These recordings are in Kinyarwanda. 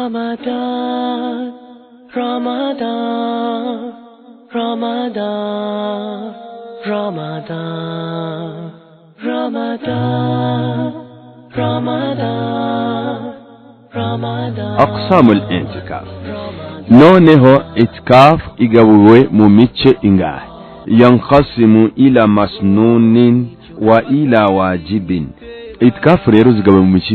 Ramadan, Ramadan, Ramadan, Ramadan, Ramadan, Ramadan, Ramadan. أقسام الاعتكاف. نونه اعتكاف إجابوه مميتش إنجاه ينقسم إلى مسنون وإلى واجب. اعتكاف ريروز إجابوه مميتش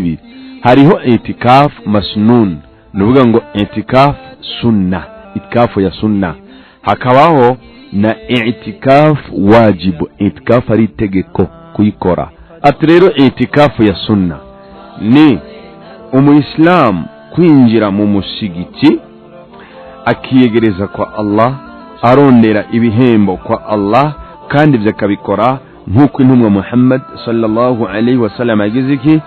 hariho itikaf masnun nuvuga ngo itikaf sunna, itikafu ya sunna. Hakabaho na itikaf wajibu, itikafu ari itegeko kuyikora. Ati rero itikafu ya sunna ni umuislamu kwinjira mu musigiti akiyegereza kwa Allah, arondera ibihembo kwa Allah, kandi vyakabikora nkuko intumwa Muhammad sallallahu alaihi wasallam agiziki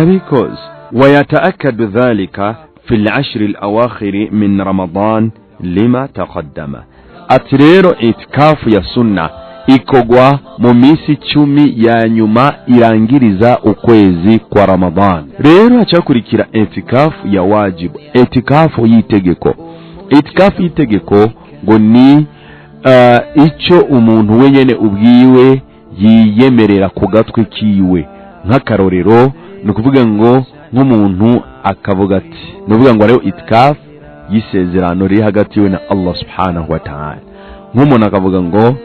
because ويتأكد ذلك في العشر الأواخر من رمضان لما تقدم. أتريرو إتكاف يا سنة ikogwa mu minsi 10 ya nyuma irangiriza ukwezi kwa Ramadan. Rero acakurikira itikafu ya wajibu, itikafu yitegeko. Itikafu yitegeko ngo ni ico umuntu wenyene ubwiwe yiyemerera ku gatwe kiwe. Nk'akarorero nukuvuga ngo nk'umuntu akavuga ati, nuvuga ngo rero itikafu yisezerano riri hagati we na Allah subhanahu wa ta'ala. Nk'umuntu akavuga ngo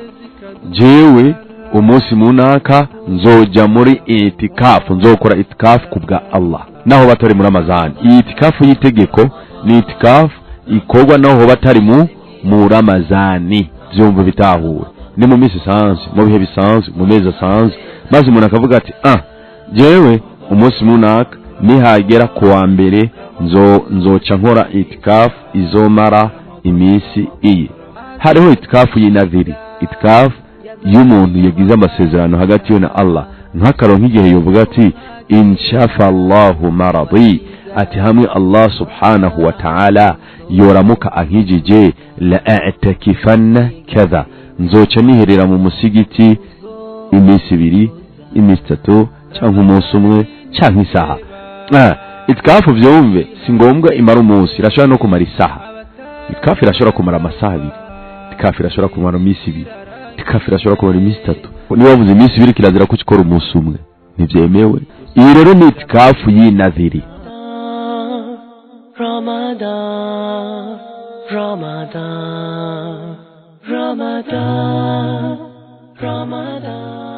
jewe umunsi munaka nzoja muri itikafu, nzokora itikafu kubwa Allah naho batari muri Ramazan. Iyi itikafu yitegeko ni itikafu ikorwa naho batari mu Ramazani. Byumva bitahuwe ni mu minsi sanzwe, mu bihe bisanzwe, mu mezi sanzwe. Maze umuntu akavuga ati jewe umunsi munaka nihagera kuwa mbere nzoca nkora itikafu izomara iminsi iyi. Hariho itikafu y'inadhiri, itikafu y'umuntu yagize amasezerano hagati ye na Allah. Nk'akaro nk'igihe yovuga ati inshafa Allahu maradi, ati hamwe Allah subhanahu wa ta'ala yoramuka ankijije la a'takifanna kaza, nzoca niherera mu musigiti iminsi 2, iminsi 3, cyangwa umunsi umwe cyangwa isaha. Itikafu vyumve si ngombwa imara umunsi, irashobora no kumara isaha. Itikafu irashobora kumara amasaha 2, itikafu irashobora kumara iminsi 2, itikafu irashobora kumara iminsi 3. Niba wavuze iminsi 2 kirazira ko ukora umunsi umwe, ntivyemewe. Iyi rero ni itikafu y'inadhiri. Ramadan, Ramadan, Ramadan, Ramadan.